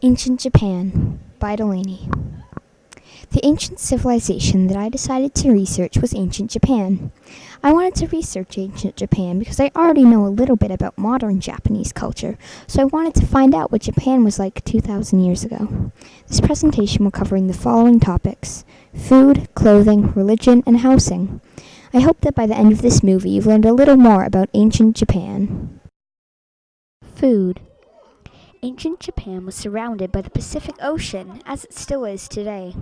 Ancient Japan by Delaney. The ancient civilization that I decided to research was ancient Japan. I wanted to research ancient Japan because I already know a little bit about modern Japanese culture, so I wanted to find out what Japan was like 2,000 years ago. This presentation will cover the following topics: food, clothing, religion, and housing. I hope that by the end of this movie you've learned a little more about ancient Japan. Food. Ancient Japan was surrounded by the Pacific Ocean, as it still is today.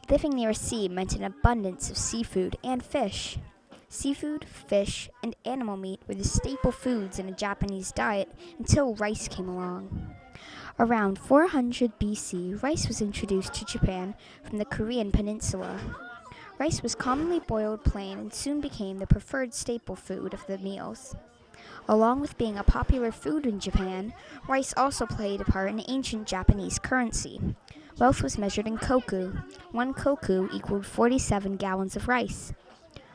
Living near a sea meant an abundance of seafood and fish. Seafood, fish, and animal meat were the staple foods in a Japanese diet until rice came along. Around 400 BC, rice was introduced to Japan from the Korean peninsula. Rice was commonly boiled plain and soon became the preferred staple food of the meals. Along with being a popular food in Japan, rice also played a part in ancient Japanese currency. Wealth was measured in koku. 1 koku equaled 47 gallons of rice.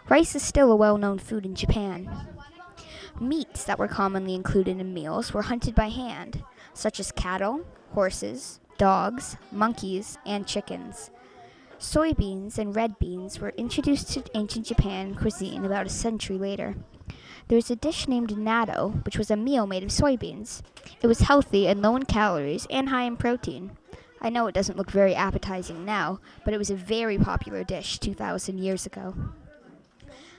Rice is still a well-known food in Japan. Meats that were commonly included in meals were hunted by hand, such as cattle, horses, dogs, monkeys, and chickens. Soybeans and red beans were introduced to ancient Japan cuisine about a century later. There was a dish named natto, which was a meal made of soybeans. It was healthy and low in calories and high in protein. I know it doesn't look very appetizing now, but it was a very popular dish 2,000 years ago.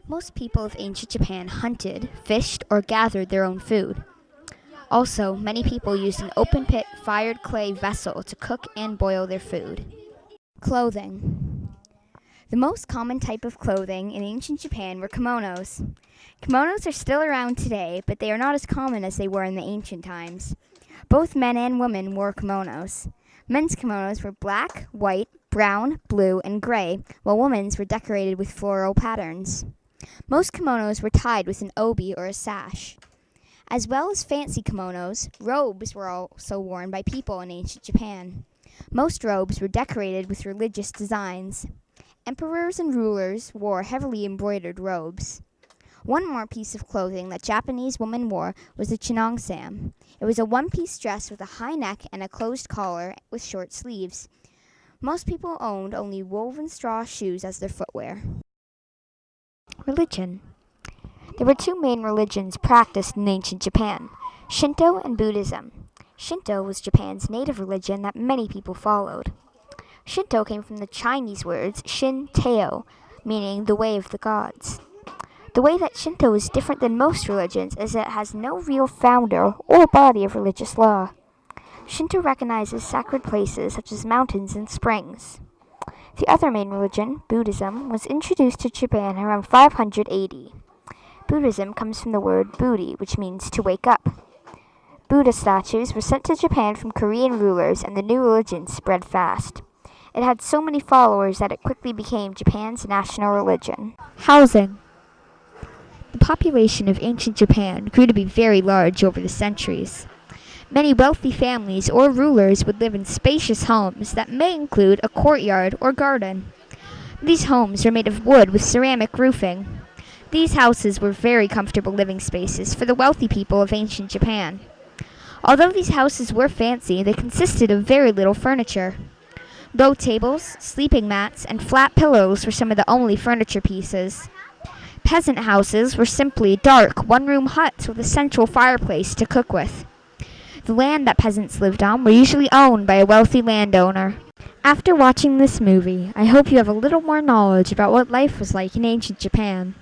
Most people of ancient Japan hunted, fished, or gathered their own food. Also, many people used an open-pit fired clay vessel to cook and boil their food. Clothing. The most common type of clothing in ancient Japan were kimonos. Kimonos are still around today, but they are not as common as they were in the ancient times. Both men and women wore kimonos. Men's kimonos were black, white, brown, blue, and gray, while women's were decorated with floral patterns. Most kimonos were tied with an obi or a sash. As well as fancy kimonos, robes were also worn by people in ancient Japan. Most robes were decorated with religious designs. Emperors and rulers wore heavily embroidered robes. One more piece of clothing that Japanese women wore was the chinongsam. It was a one-piece dress with a high neck and a closed collar with short sleeves. Most people owned only woven straw shoes as their footwear. Religion. There were two main religions practiced in ancient Japan: Shinto and Buddhism. Shinto was Japan's native religion that many people followed. Shinto came from the Chinese words Shin-teo, meaning the way of the gods. The way that Shinto is different than most religions is that it has no real founder or body of religious law. Shinto recognizes sacred places such as mountains and springs. The other main religion, Buddhism, was introduced to Japan around 500 AD. Buddhism comes from the word Buddhi, which means to wake up. Buddha statues were sent to Japan from Korean rulers, and the new religion spread fast. It had so many followers that it quickly became Japan's national religion. Housing. The population of ancient Japan grew to be very large over the centuries. Many wealthy families or rulers would live in spacious homes that may include a courtyard or garden. These homes were made of wood with ceramic roofing. These houses were very comfortable living spaces for the wealthy people of ancient Japan. Although these houses were fancy, they consisted of very little furniture. Low tables, sleeping mats, and flat pillows were some of the only furniture pieces. Peasant houses were simply dark, one-room huts with a central fireplace to cook with. The land that peasants lived on were usually owned by a wealthy landowner. After watching this movie, I hope you have a little more knowledge about what life was like in ancient Japan.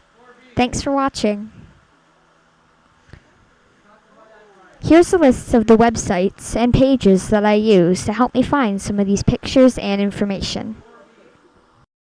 Thanks for watching. Here's a list of the websites and pages that I use to help me find some of these pictures and information.